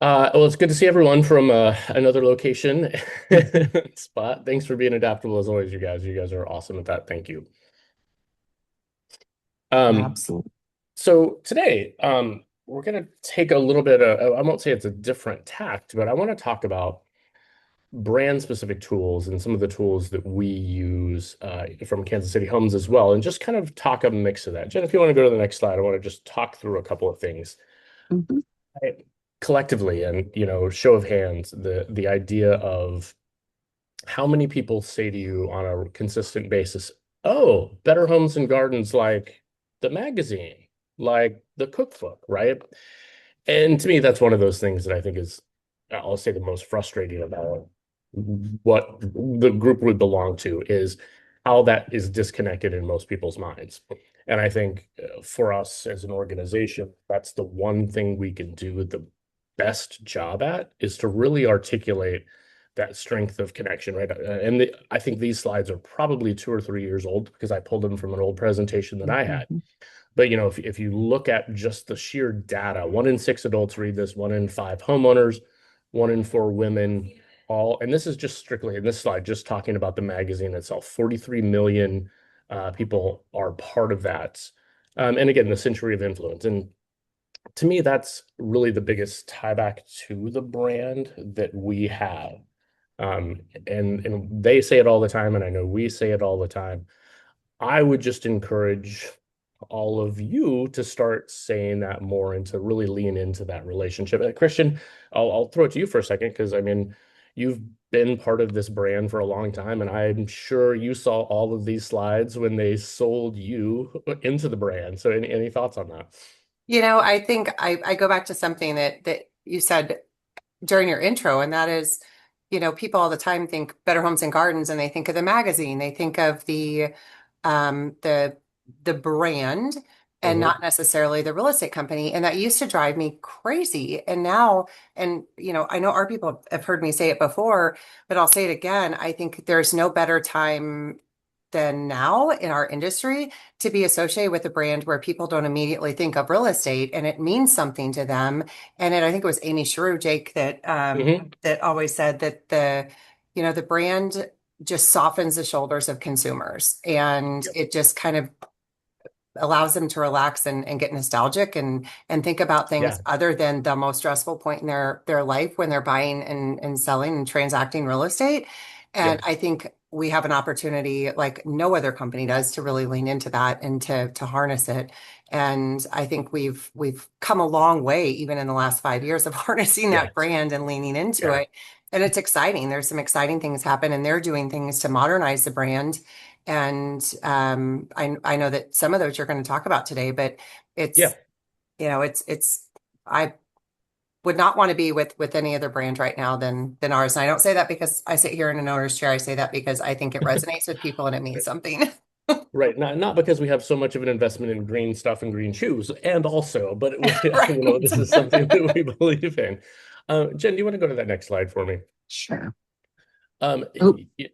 Well, it's good to see everyone from another location spot. Thanks for being adaptable as always, you guys. You guys are awesome at that. Thank you. Um, Absolutely. so today, we're gonna take a little bit of, I won't say it's a different tact, but I want to talk about brand specific tools and some of the tools that we use from Kansas City Homes as well, and just kind of talk a mix of that. Jen, if you want to go to the next slide, I want to just talk through a couple of things. Mhm. Right. Collectively, and show of hands, the idea of how many people say to you on a consistent basis, "Oh, Better Homes and Gardens, like the magazine, like the cookbook," right? And to me, that's one of those things that I think is, I'll say, the most frustrating about what the group we belong to is how that is disconnected in most people's minds. And I think for us as an organization, that's the one thing we can do the best job at, is to really articulate that strength of connection, right? I think these slides are probably 2 or 3 years old because I pulled them from an old presentation that I had. Mhm. But if you look at just the sheer data, 1 in 6 adults read this, 1 in 5 homeowners, 1 in 4 women, all, and this is just strictly in this slide, just talking about the magazine itself. 43 million people are part of that. And again, the century of influence. And to me, that's really the biggest tie back to the brand that we have. And they say it all the time, and I know we say it all the time. I would just encourage all of you to start saying that more and to really lean into that relationship. Christian, I'll throw it to you for a second because I mean, you've been part of this brand for a long time, and I'm sure you saw all of these slides when they sold you into the brand. So any thoughts on that? I think I go back to something that you said during your intro, and that is, people all the time think Better Homes and Gardens, and they think of the magazine, they think of um the the brand, and Hmm. not necessarily the real estate company. And that used to drive me crazy. And now, and I know our people have heard me say it before, but I'll say it again. I think there's no better time than now in our industry to be associated with a brand where people don't immediately think of real estate and it means something to them. And then I think it was Amy Shrew, Jake, Hmm. that always said that the brand just softens the shoulders of consumers, and Yeah. it just kind of allows them to relax and get nostalgic and think about things Yeah. other than the most stressful point in their life when they're buying and selling and transacting real estate. And Yep. I think we have an opportunity like no other company does to really lean into that and to harness it. And I think we've come a long way even in the last 5 years of harnessing Yeah. that brand and leaning into Yeah. it. And it's exciting. There's some exciting things happen, and they're doing things to modernize the brand. And I know that some of those you're going to talk about today, but Yeah. it's it's I would not want to be with any other brand right now than ours. And I don't say that because I sit here in an owner's chair. I say that because I think it resonates with people and it means something. Right. Not because we have so much of an investment in green stuff and green shoes, and also, but Right. this is something that we believe in. Jen, do you want to go to that next slide for me? Sure. Um, Oh, y- y-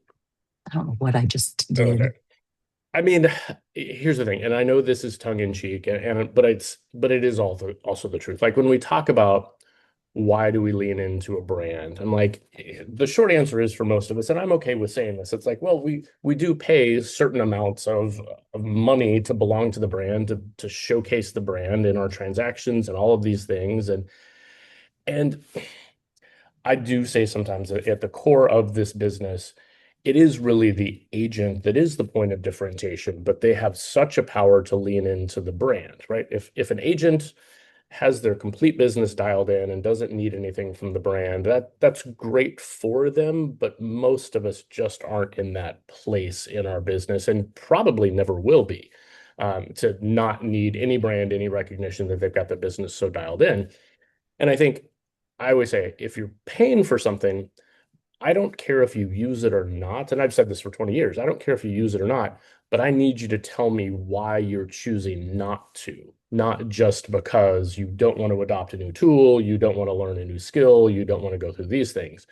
I don't know what I just okay. did. I mean, here's the thing, and I know this is tongue in cheek, but it is also the truth. Like when we talk about why do we lean into a brand, I'm like, the short answer is for most of us, and I'm okay with saying this. It's like, well, we do pay certain amounts of money to belong to the brand, to showcase the brand in our transactions and all of these things, and I do say sometimes that at the core of this business, it is really the agent that is the point of differentiation, but they have such a power to lean into the brand, right? If an agent has their complete business dialed in and doesn't need anything from the brand, that's great for them, but most of us just aren't in that place in our business and probably never will be. To not need any brand, any recognition that they've got the business so dialed in. And I think I always say, if you're paying for something, I don't care if you use it or not. And I've said this for 20 years. I don't care if you use it or not, but I need you to tell me why you're choosing not to, not just because you don't want to adopt a new tool, you don't want to learn a new skill, you don't want to go through these things.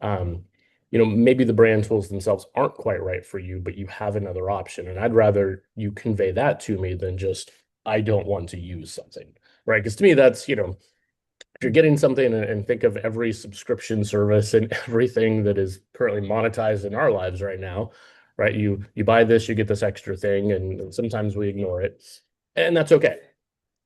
Um, maybe the brand tools themselves aren't quite right for you, but you have another option. And I'd rather you convey that to me than just, I don't want to use something, right? Because to me, that's, if you're getting something and think of every subscription service and everything that is currently monetized in our lives right now, right? You buy this, you get this extra thing, and sometimes we ignore it, and that's okay.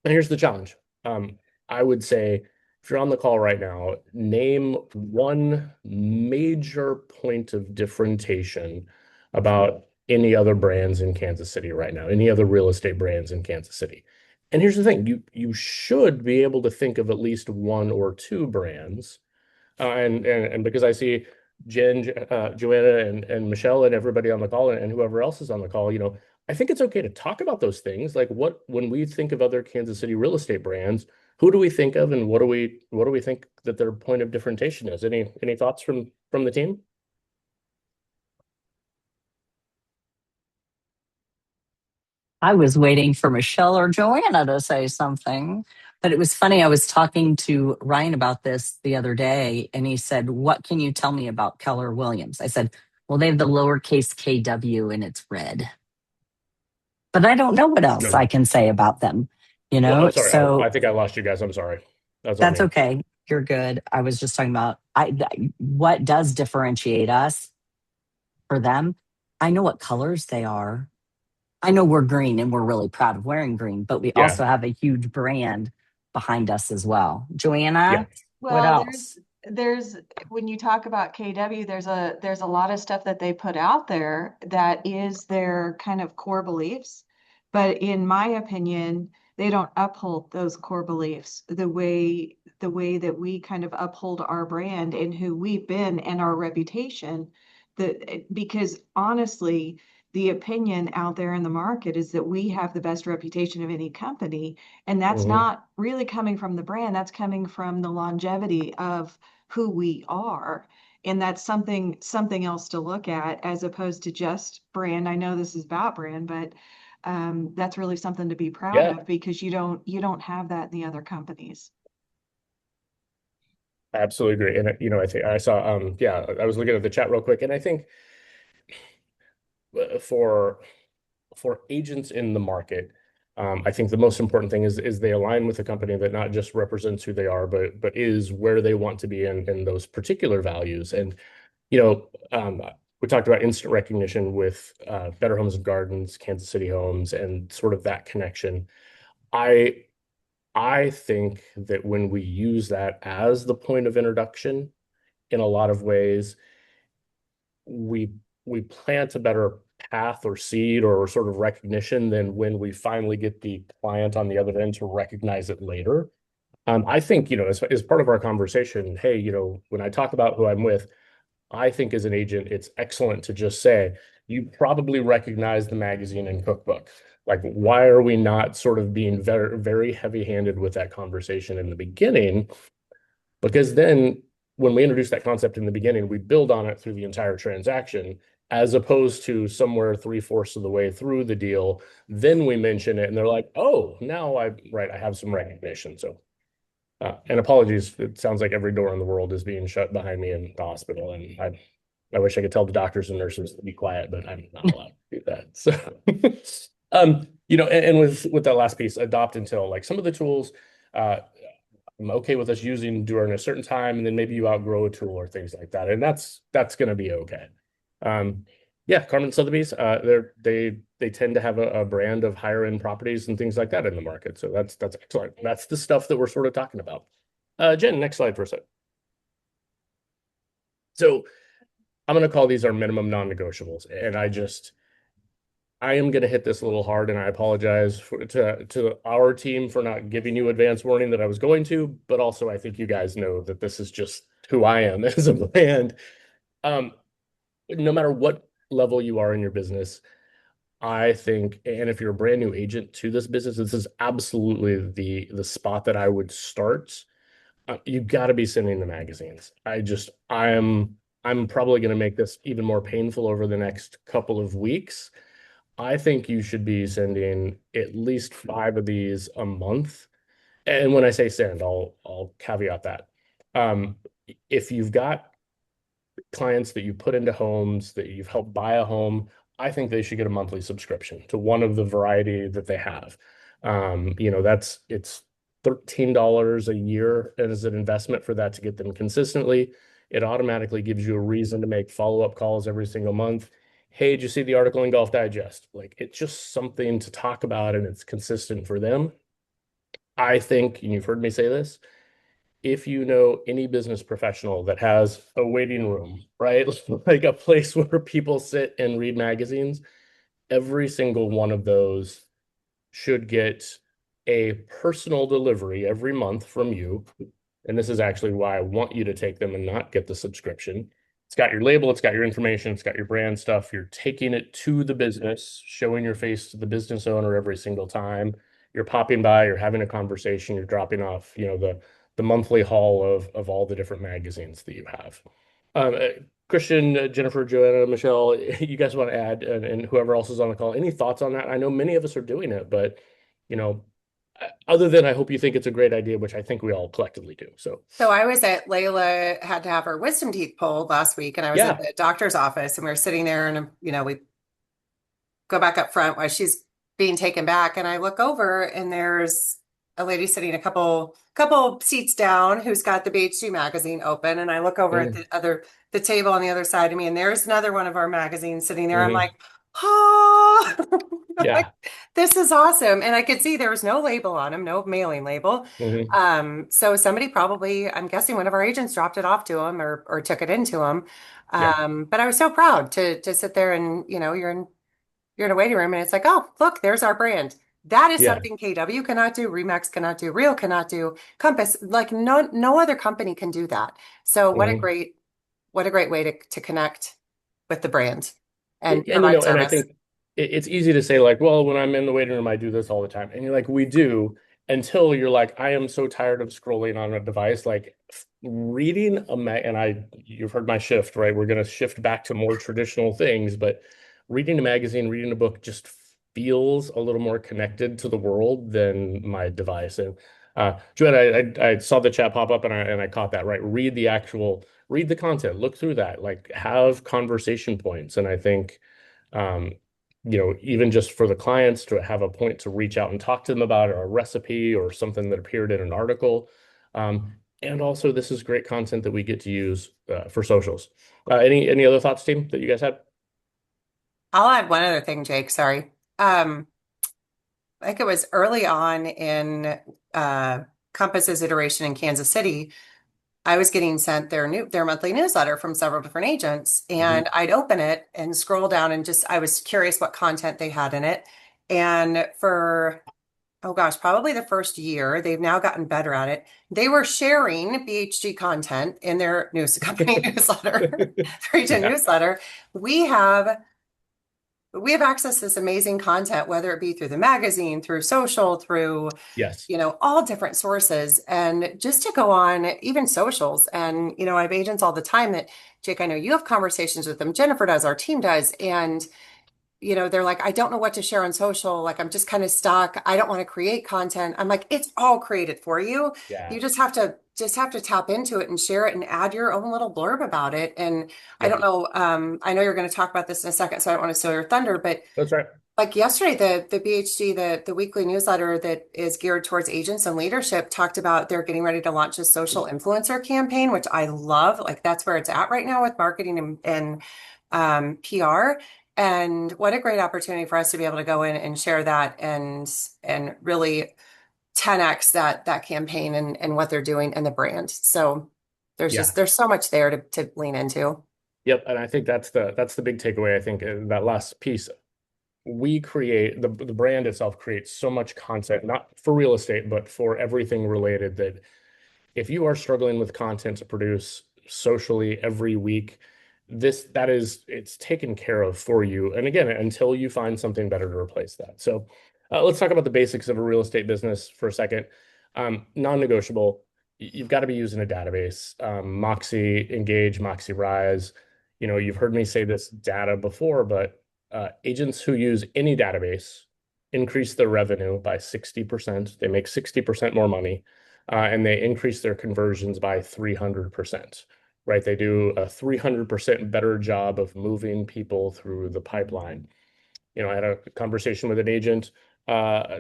And here's the challenge. I would say if you're on the call right now, name one major point of differentiation about any other brands in Kansas City right now, any other real estate brands in Kansas City. And here's the thing, you should be able to think of at least one or two brands. And because I see Jen, Joanna, and Michelle, and everybody on the call, and whoever else is on the call, I think it's okay to talk about those things. Like when we think of other Kansas City real estate brands, who do we think of, and what do we think that their point of differentiation is? Any thoughts from the team? I was waiting for Michelle or Joanna to say something. But it was funny. I was talking to Ryan about this the other day, and he said, "What can you tell me about Keller Williams?" I said, "Well, they have the lowercase KW and it's red." But I don't know what else I No. can say about them, Well, I'm sorry. I So think I lost you guys. I'm sorry. That's on that's me. okay. You're good. I was just talking about what does differentiate us for them. I know what colors they are. I know we're green and we're really proud of wearing green, but we Yeah. also have a huge brand behind us as well. Yeah. Joanna, what Well, else? there's when you talk about KW, there's a lot of stuff that they put out there that is their kind of core beliefs. But in my opinion, they don't uphold those core beliefs the way that we kind of uphold our brand and who we've been and our reputation. Because honestly, the opinion out there in the market is that we have the best reputation of any company. And that's Mhm. not really coming from the brand, that's coming from the longevity of who we are. And that's something else to look at as opposed to just brand. I know this is about brand, but that's really something to be proud Yeah. of because you don't have that in the other companies. I absolutely agree. And I think I saw yeah, I was looking at the chat real quick, and I think for agents in the market, I think the most important thing is they align with a company that not just represents who they are, but is where they want to be in those particular values. And you know, we talked about instant recognition with Better Homes and Gardens, Kansas City Homes, and sort of that connection. I I think that when we use that as the point of introduction, in a lot of ways, we we plant a better path or seed or sort of recognition than when we finally get the client on the other end to recognize it later. I think, as part of our conversation, hey, when I talk about who I'm with, I think as an agent, it's excellent to just say, you probably recognize the magazine and cookbook. Like, why are we not sort of being very, very heavy-handed with that conversation in the beginning? Because then when we introduce that concept in the beginning, we build on it through the entire transaction, as opposed to somewhere three-fourths of the way through the deal. Then we mention it and they're like, oh, now I have some recognition. So, and apologies, it sounds like every door in the world is being shut behind me in the hospital. And I wish I could tell the doctors and nurses to be quiet, but I'm not allowed to do that. So, and with that last piece, adopt until, like, some of the tools, uh, I'm okay with us using during a certain time, and then maybe you outgrow a tool or things like that, and that's going to be okay. Um, yeah, Carmen Sotheby's, they tend to have a brand of higher end properties and things like that in the market, so that's excellent. That's the stuff that we're sort of talking about. Jen, next slide for a sec. So I'm going to call these our minimum non-negotiables, and I am going to hit this a little hard, and I apologize to our team for not giving you advance warning that I was going to, but also I think you guys know that this is just who I am as a brand. Um, no matter what level you are in your business, I think, and if you're a brand new agent to this business, this is absolutely the spot that I would start. You got to be sending the magazines. I'm probably going to make this even more painful over the next couple of weeks. I think you should be sending at least 5 of these a month. And when I say send, I'll caveat that. Um, if you've got clients that you put into homes that you've helped buy a home, I think they should get a monthly subscription to one of the variety that they have. That's it's $13 a year as an investment for that to get them consistently. It automatically gives you a reason to make follow-up calls every single month. Hey, did you see the article in Golf Digest? Like, it's just something to talk about and it's consistent for them. I think, and you've heard me say this, if you know any business professional that has a waiting room, right? Like a place where people sit and read magazines, every single one of those should get a personal delivery every month from you. And this is actually why I want you to take them and not get the subscription. It's got your label, it's got your information, it's got your brand stuff. You're taking it to the business, showing your face to the business owner every single time. You're popping by, you're having a conversation, you're dropping off, the monthly haul of all the different magazines that you have. Christian, Jennifer, Joanna, Michelle, you guys want to add, and whoever else is on the call, any thoughts on that? I know many of us are doing it, but you know, other than I hope you think it's a great idea, which I think we all collectively do. So I was at Layla had to have her wisdom teeth pulled last week, and I was at Yeah. the doctor's office, and we were sitting there, and we go back up front while she's being taken back, and I look over, and there's a lady sitting a couple seats down who's got the BHG magazine open, and I look over at Mhm. the table on the other side of me, and there's another one of our magazines sitting there. I'm like, Mhm. oh, I'm like, Yeah. this is awesome. And I could see there was no label on them, no mailing label. Mhm. So somebody probably, I'm guessing one of our agents dropped it off to him or took it into him. Yeah. But I was so proud to sit there and, you're in a waiting room and it's like, oh, look, there's our brand. That is Yeah. something KW cannot do, Remax cannot do, Real cannot do, Compass, like no other company can do that. So Mhm. what a great way to connect with the brand and And provide and I service. think it's easy to say like, well, when I'm in the waiting room, I do this all the time. And you're like, we do, until you're like, I am so tired of scrolling on a device. Like reading and you've heard my shift, right? We're going to shift back to more traditional things, but reading a magazine, reading a book just feels a little more connected to the world than my device. And Joanne, I saw the chat pop up and I caught that, right? Read the content, look through that, like have conversation points. And I think, um, even just for the clients to have a point to reach out and talk to them about or a recipe or something that appeared in an article. And also, this is great content that we get to use for socials. Any other thoughts, team, that you guys had? I'll add one other thing, Jake. Sorry. I think it was early on in Compass's iteration in Kansas City. I was getting sent their monthly newsletter from several different agents, Mhm. and I'd open it and scroll down and just I was curious what content they had in it. And for oh gosh, probably the first year, they've now gotten better at it. They were sharing BHG content in their news company newsletter, their agent Yeah. newsletter. We have we have access to this amazing content, whether it be through the magazine, through social, through Yes. all different sources. And just to go on even socials. And, I have agents all the time that, Jake, I know you have conversations with them. Jennifer does, our team does. And, they're like, I don't know what to share on social. Like, I'm just kind of stuck. I don't want to create content. I'm like, it's all created for you. Yeah. You just have to tap into it and share it and add your own little blurb about it. And I Yep. don't know, I know you're going to talk about this in a second, so I don't want to steal your thunder, but That's right. like yesterday, the BHG, the weekly newsletter that is geared towards agents and leadership talked about they're getting ready to launch a social influencer campaign, which I love. Like that's where it's at right now with marketing and PR. And what a great opportunity for us to be able to go in and share that and really 10x that campaign and what they're doing and the brand. So Yeah. there's so much there to lean into. Yep. And I think that's the big takeaway. I think that last piece, we create the brand itself creates so much content, not for real estate, but for everything related, that if you are struggling with content to produce socially every week, it's taken care of for you. And again, until you find something better to replace that. So let's talk about the basics of a real estate business for a second. Non-negotiable. You've got to be using a database. Moxie Engage, Moxie Rise. You've heard me say this data before, but agents who use any database increase their revenue by 60%. They make 60% more money, and they increase their conversions by 300%, right? They do a 300% better job of moving people through the pipeline. I had a conversation with an agent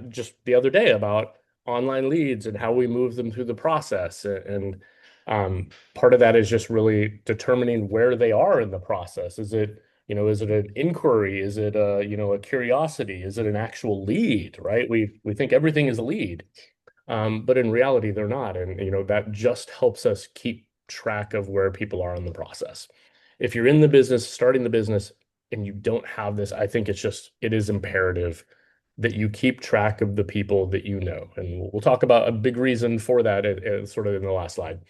just the other day about online leads and how we move them through the process. And part of that is just really determining where they are in the process. Is it, is it an inquiry? Is it a curiosity? Is it an actual lead, right? We think everything is a lead. But in reality, they're not. And, that just helps us keep track of where people are in the process. If you're in the business, starting the business, and you don't have this, I think it is imperative that you keep track of the people that you know. And we'll talk about a big reason for that sort of in the last slide.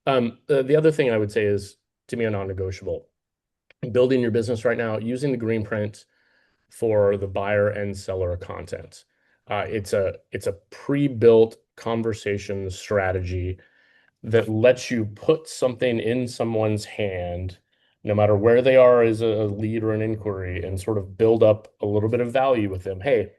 The other thing I would say is, to me, a non-negotiable. Building your business right now, using the green print for the buyer and seller content. It's a pre-built conversation strategy that lets you put something in someone's hand, no matter where they are as a lead or an inquiry, and sort of build up a little bit of value with them. Hey,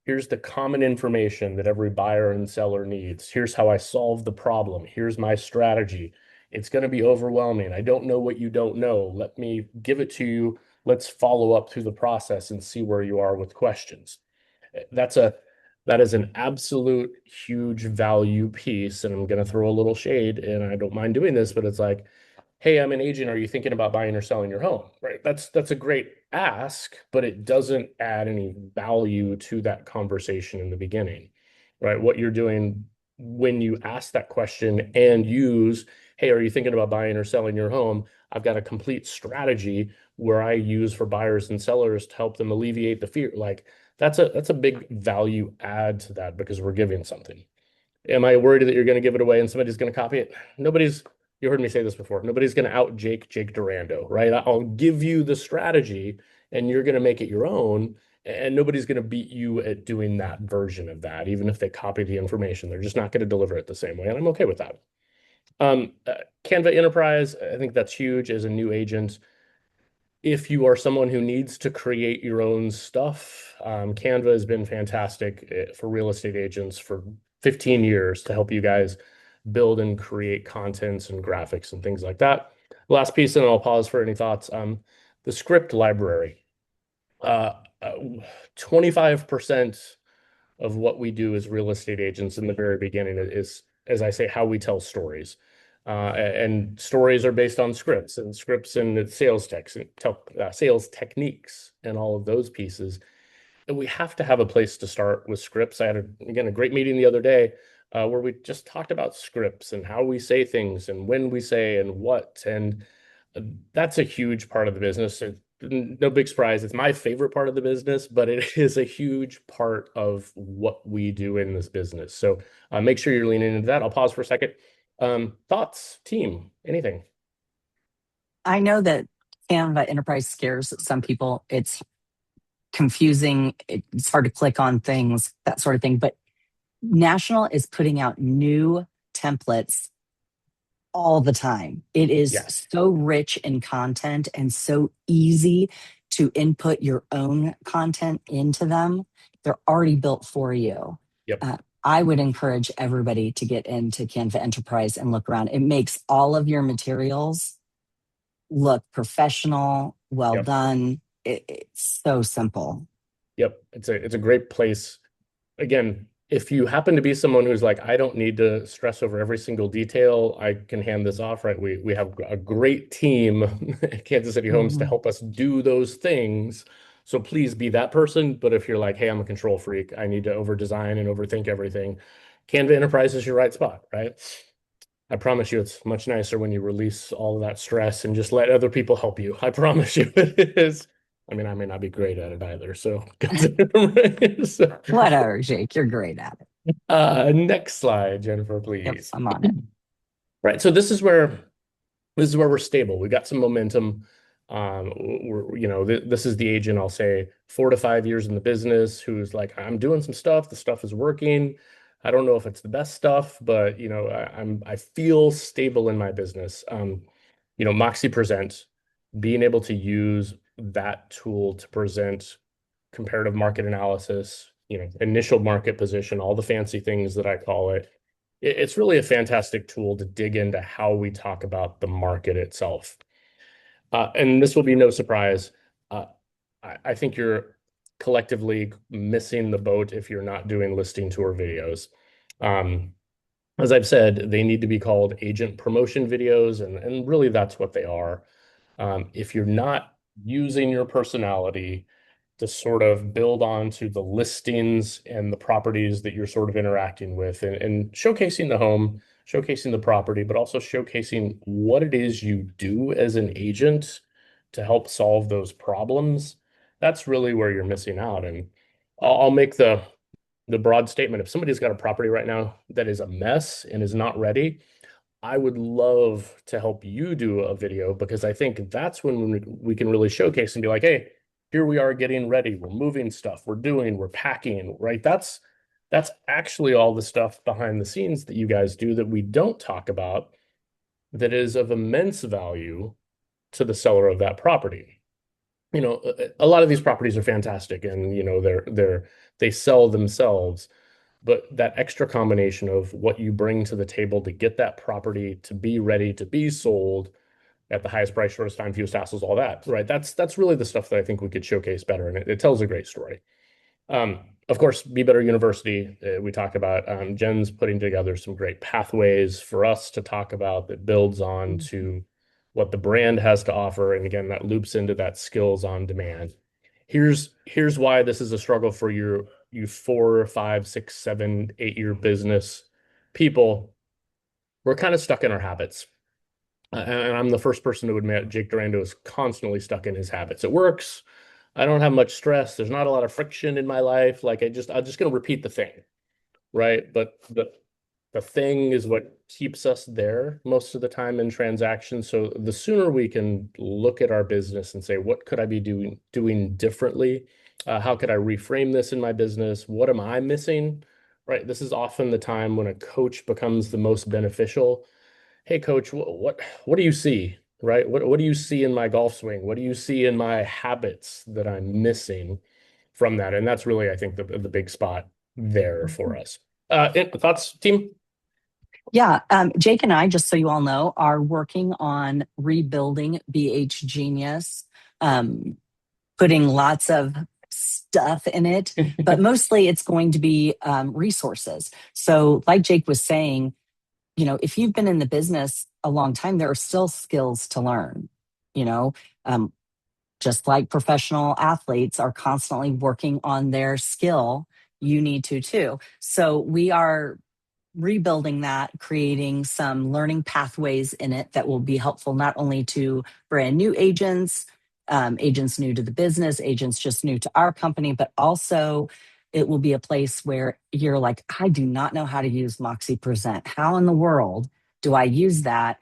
here's the common information that every buyer and seller needs. Here's how I solve the problem. Here's my strategy. It's going to be overwhelming. I don't know what you don't know. Let me give it to you. Let's follow up through the process and see where you are with questions. That is an absolute huge value piece. And I'm going to throw a little shade, and I don't mind doing this, but it's like, hey, I'm an agent. Are you thinking about buying or selling your home? Right. That's a great ask, but it doesn't add any value to that conversation in the beginning. Right. What you're doing when you ask that question and use, hey, are you thinking about buying or selling your home? I've got a complete strategy where I use for buyers and sellers to help them alleviate the fear. Like that's a big value add to that, because we're giving something. Am I worried that you're going to give it away and somebody's going to copy it? You heard me say this before. Nobody's going to out Jake Durando, right? I'll give you the strategy and you're going to make it your own. And nobody's going to beat you at doing that version of that, even if they copy the information. They're just not going to deliver it the same way. And I'm okay with that. Canva Enterprise, I think that's huge as a new agent. If you are someone who needs to create your own stuff, Canva has been fantastic for real estate agents for 15 years to help you guys build and create contents and graphics and things like that. Last piece, and I'll pause for any thoughts. The script library. 25% of what we do as real estate agents in the very beginning is, as I say, how we tell stories. And stories are based on scripts and sales sales techniques and all of those pieces. And we have to have a place to start with scripts. I had, a great meeting the other day where we just talked about scripts and how we say things and when we say and what. And that's a huge part of the business. No big surprise. It's my favorite part of the business, but it is a huge part of what we do in this business. So make sure you're leaning into that. I'll pause for a second. Thoughts, team, anything? I know that Canva Enterprise scares some people. It's confusing. It's hard to click on things, that sort of thing. But National is putting out new templates all the time. It is Yes. so rich in content and so easy to input your own content into them. They're already built for you. Yep. I would encourage everybody to get into Canva Enterprise and look around. It makes all of your materials look professional, well Yep. done. It's so simple. Yep. It's a great place. Again, if you happen to be someone who's like, I don't need to stress over every single detail, I can hand this off, right? We have a great team at Kansas City Homes to Mhm. help us do those things. So please be that person. But if you're like, hey, I'm a control freak, I need to over design and overthink everything, Canva Enterprise is your right spot, right? I promise you it's much nicer when you release all of that stress and just let other people help you. I promise you it is. I mean, I may not be great at it either. So, so Whatever, Jake, you're great at it. next slide, Jennifer, Yep, please. I'm on it. Right. So this is where we're stable. We got some momentum. This is the agent, I'll say, 4 to 5 years in the business, who's like, I'm doing some stuff. The stuff is working. I don't know if it's the best stuff, but I feel stable in my business. Moxie Present, being able to use that tool to present comparative market analysis, initial market position, all the fancy things that I call it. It's really a fantastic tool to dig into how we talk about the market itself. And this will be no surprise. Uh, I think you're collectively missing the boat if you're not doing listing tour videos. As I've said, they need to be called agent promotion videos, and really that's what they are. If you're not using your personality to sort of build onto the listings and the properties that you're sort of interacting with and showcasing the home, showcasing the property, but also showcasing what it is you do as an agent to help solve those problems, that's really where you're missing out. And I'll make the broad statement. If somebody's got a property right now that is a mess and is not ready, I would love to help you do a video because I think that's when we can really showcase and be like, hey, here we are getting ready. We're moving stuff. We're packing, right? That's actually all the stuff behind the scenes that you guys do that we don't talk about that is of immense value to the seller of that property. A lot of these properties are fantastic and they sell themselves, but that extra combination of what you bring to the table to get that property to be ready to be sold at the highest price, shortest time, fewest hassles, all that, right? That's really the stuff that I think we could showcase better, and it tells a great story. Of course, Be Better University, we talked about. Jen's putting together some great pathways for us to talk about that builds on to what the brand has to offer. And again, that loops into that skills on demand. Here's why this is a struggle for you 4, 5, 6, 7, 8 year business people. We're kind of stuck in our habits. And I'm the first person to admit Jake Durando is constantly stuck in his habits. It works. I don't have much stress. There's not a lot of friction in my life. Like I'm just going to repeat the thing, right? But the thing is what keeps us there most of the time in transactions. So the sooner we can look at our business and say, what could I be doing differently? How could I reframe this in my business? What am I missing? Right. This is often the time when a coach becomes the most beneficial. Hey, coach, what do you see? Right? What do you see in my golf swing? What do you see in my habits that I'm missing from that? And that's really, I think, the big spot there for us. Thoughts, team? Yeah, Jake and I, just so you all know, are working on rebuilding BH Genius, putting lots of stuff in it, but mostly it's going to be resources. So, like Jake was saying, if you've been in the business a long time, there are still skills to learn. You know, um, just like professional athletes are constantly working on their skill, you need to too. So we are rebuilding that, creating some learning pathways in it that will be helpful not only to brand new agents, agents new to the business, agents just new to our company, but also it will be a place where you're like, I do not know how to use Moxie Present. How in the world do I use that?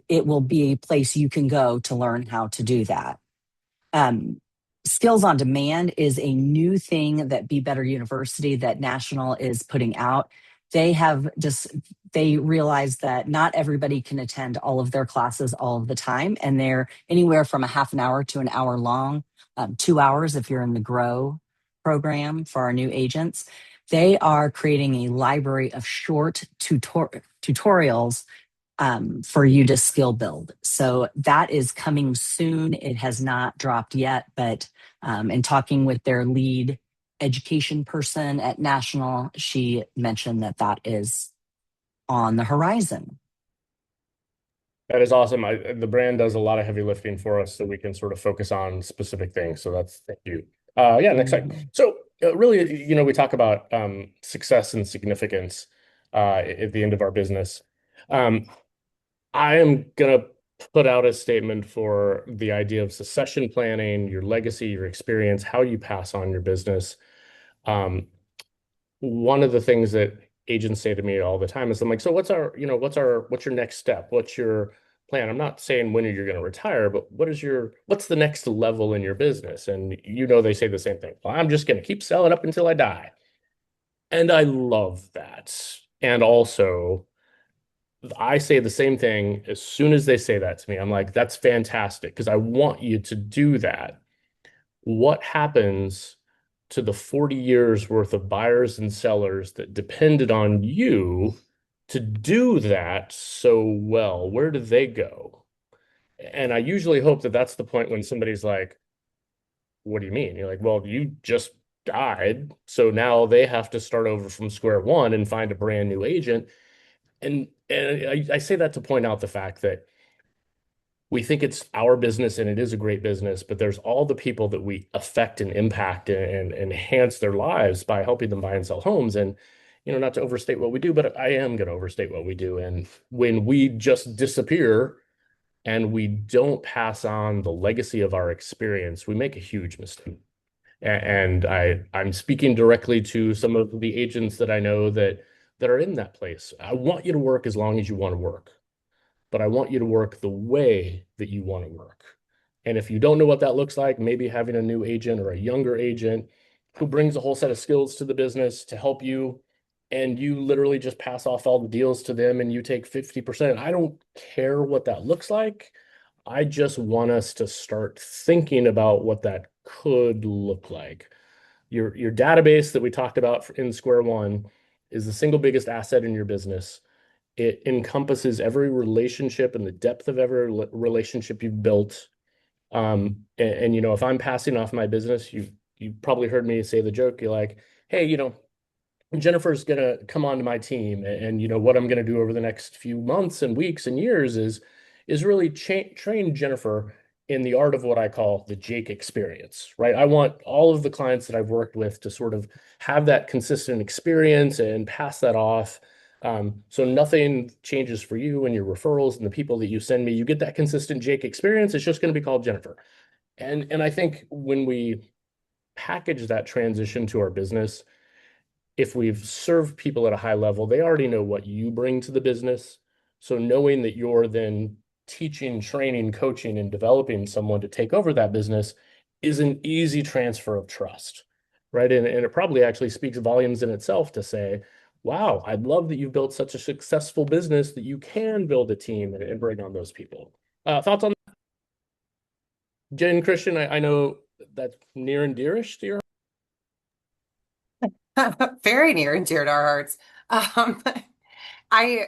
It will be a place you can go to learn how to do that. Skills on Demand is a new thing that Be Better University, that National is putting out. They realize that not everybody can attend all of their classes all of the time, and they're anywhere from a half an hour to an hour long, 2 hours if you're in the Grow program for our new agents. They are creating a library of short tutorials for you to skill build. So that is coming soon. It has not dropped yet, but in talking with their lead education person at National, she mentioned that is on the horizon. That is awesome. The brand does a lot of heavy lifting for us so we can sort of focus on specific things. So thank you. Yeah, next slide. So really, we talk about success and significance at the end of our business. I am going to put out a statement for the idea of succession planning, your legacy, your experience, how you pass on your business. One of the things that agents say to me all the time is, I'm like, so what's your next step? What's your plan? I'm not saying when you're going to retire, but what's the next level in your business? And they say the same thing. Well, I'm just going to keep selling up until I die. And I love that. And also, I say the same thing as soon as they say that to me. I'm like, that's fantastic because I want you to do that. What happens to the 40 years worth of buyers and sellers that depended on you to do that so well? Where do they go? And I usually hope that that's the point when somebody's like, what do you mean? You're like, well, you just died. So now they have to start over from square one and find a brand new agent. And I say that to point out the fact that we think it's our business and it is a great business, but there's all the people that we affect and impact and enhance their lives by helping them buy and sell homes. And, not to overstate what we do, but I am going to overstate what we do. And when we just disappear and we don't pass on the legacy of our experience, we make a huge mistake. And I'm speaking directly to some of the agents that I know that are in that place. I want you to work as long as you want to work, but I want you to work the way that you want to work. And if you don't know what that looks like, maybe having a new agent or a younger agent who brings a whole set of skills to the business to help you, and you literally just pass off all the deals to them and you take 50%. I don't care what that looks like. I just want us to start thinking about what that could look like. Your database that we talked about in Square One is the single biggest asset in your business. It encompasses every relationship and the depth of every relationship you've built. And if I'm passing off my business, you've probably heard me say the joke. You're like, hey, Jennifer's gonna come onto my team, and what I'm gonna do over the next few months and weeks and years is really train Jennifer in the art of what I call the Jake experience, right? I want all of the clients that I've worked with to sort of have that consistent experience and pass that off. So nothing changes for you and your referrals and the people that you send me. You get that consistent Jake experience. It's just going to be called Jennifer. And I think when we package that transition to our business, if we've served people at a high level, they already know what you bring to the business. So knowing that you're then teaching, training, coaching, and developing someone to take over that business is an easy transfer of trust, right? And it probably actually speaks volumes in itself to say, wow, I'd love that you've built such a successful business that you can build a team and bring on those people. Thoughts on that? Jen, Christian, I know that's near and dearish to your. Very near and dear to our hearts. Um, I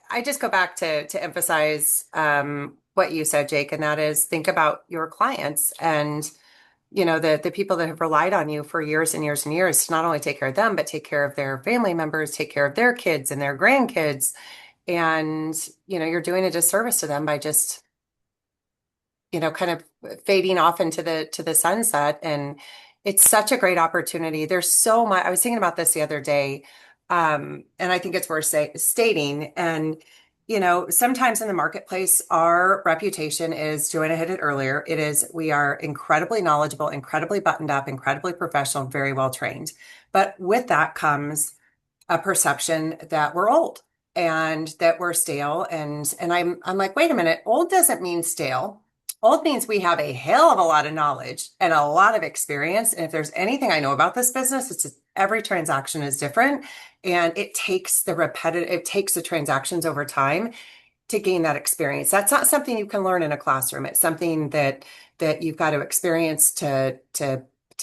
I just go back to emphasize what you said, Jake, and that is think about your clients and the people that have relied on you for years and years and years to not only take care of them, but take care of their family members, take care of their kids and their grandkids. And you're doing a disservice to them by just kind of fading off into the sunset. And it's such a great opportunity. There's so much. I was thinking about this the other day, and I think it's worth stating. And sometimes in the marketplace, our reputation is, Joanna hit it earlier. It is we are incredibly knowledgeable, incredibly buttoned up, incredibly professional, very well trained. But with that comes a perception that we're old and that we're stale. And I'm like, wait a minute, old doesn't mean stale. Old means we have a hell of a lot of knowledge and a lot of experience. And if there's anything I know about this business, it's just every transaction is different. And it takes the transactions over time to gain that experience. That's not something you can learn in a classroom. It's something that you've got to experience to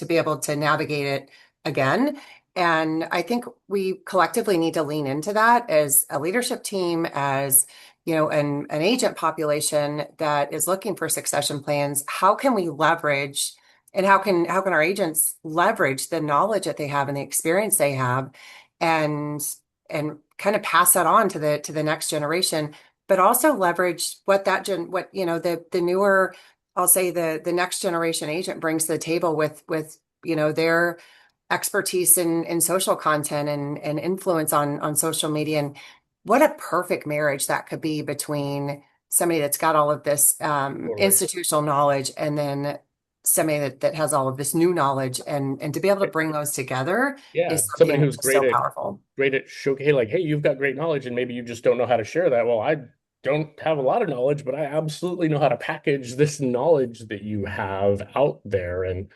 be able to navigate it again. And I think we collectively need to lean into that as a leadership team, as an agent population that is looking for succession plans. How can we leverage and how can our agents leverage the knowledge that they have and the experience they have and kind of pass that on to the next generation, but also leverage what the newer, I'll say the next generation agent brings to the table with their expertise in social content and influence on social media. And what a perfect marriage that could be between somebody that's got all of this Totally. institutional knowledge and then somebody that has all of this new knowledge, and to be able to bring those together Yeah, is somebody something who's so powerful. great at show, hey, like, hey, you've got great knowledge, and maybe you just don't know how to share that. Well, I don't have a lot of knowledge, but I absolutely know how to package this knowledge that you have out there. And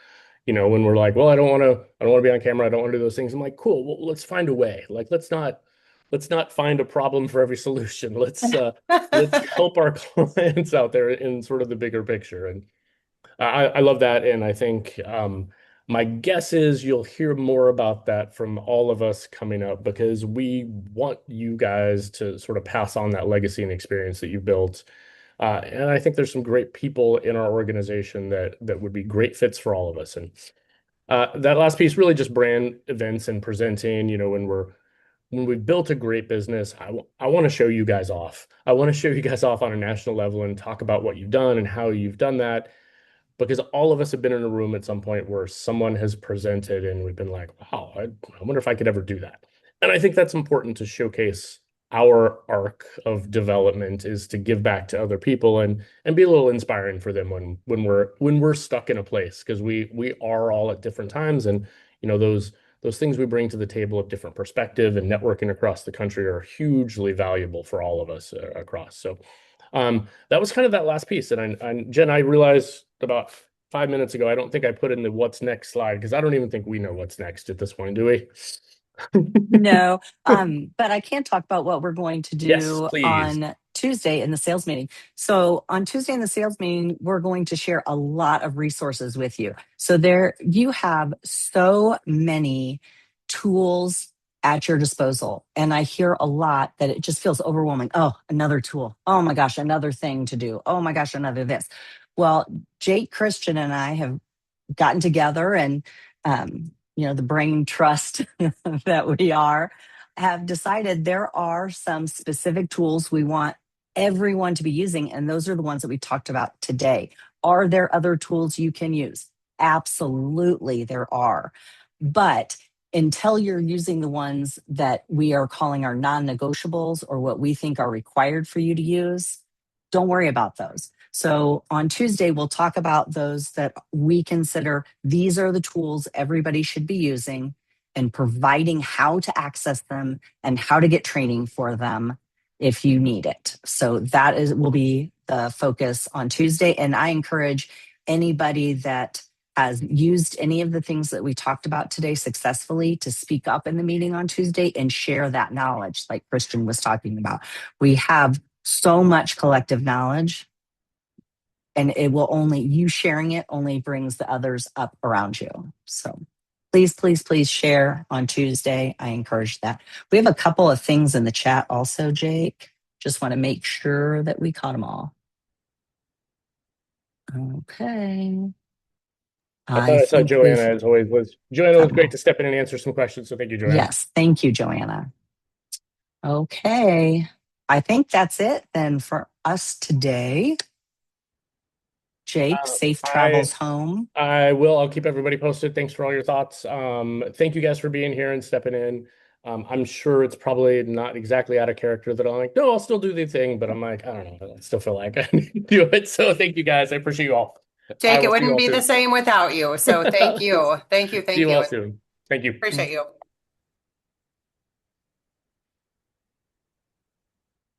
when we're like, well, I don't want to be on camera, I don't want to do those things. I'm like, cool, well, let's find a way. Like, let's not find a problem for every solution. Let's help our clients out there in sort of the bigger picture. And I love that. And I think my guess is you'll hear more about that from all of us coming up because we want you guys to sort of pass on that legacy and experience that you built. And I think there's some great people in our organization that would be great fits for all of us. And That last piece really just brand events and presenting, when we've built a great business, I want to show you guys off. I want to show you guys off on a national level and talk about what you've done and how you've done that. Because all of us have been in a room at some point where someone has presented and we've been like, wow, I wonder if I could ever do that. And I think that's important to showcase our arc of development is to give back to other people and be a little inspiring for them when we're stuck in a place because we are all at different times and those things we bring to the table of different perspective and networking across the country are hugely valuable for all of us across. So that was kind of that last piece. And Jen, I realized about 5 minutes ago, I don't think I put in the what's next slide because I don't even think we know what's next at this point, do we? No, but I can talk about what we're going to Yes, do please. on Tuesday in the sales meeting. So on Tuesday in the sales meeting, we're going to share a lot of resources with you. So there you have so many tools at your disposal. And I hear a lot that it just feels overwhelming. Oh, another tool. Oh my gosh, another thing to do. Oh my gosh, another this. Well, Jake Christian and I have gotten together and the brain trust that we are have decided there are some specific tools we want everyone to be using, and those are the ones that we talked about today. Are there other tools you can use? Absolutely there are, but until you're using the ones that we are calling our non-negotiables or what we think are required for you to use, don't worry about those. So on Tuesday, we'll talk about those that we consider these are the tools everybody should be using and providing how to access them and how to get training for them if you need it. So that will be the focus on Tuesday. And I encourage anybody that has used any of the things that we talked about today successfully to speak up in the meeting on Tuesday and share that knowledge like Christian was talking about. We have so much collective knowledge and you sharing it only brings the others up around you. So please, please, please share on Tuesday. I encourage that. We have a couple of things in the chat also, Jake. Just want to make sure that we caught them all. Okay. I thought I saw think Joanna as always was. Joanna was great to step in and answer some questions. So thank you, Joanna. Yes. Thank you, Joanna. Okay. I think that's it then for us today. Jake, safe travels home. I will. I'll keep everybody posted. Thanks for all your thoughts. Thank you guys for being here and stepping in. I'm sure it's probably not exactly out of character that I'm like, no, I'll still do the thing, but I'm like, I don't know. I still feel like I need to do it. So thank you guys. I appreciate you all. Jake, it wouldn't be the same without you. So thank you. Thank you. See Thank you all you. soon. Thank you. Appreciate you.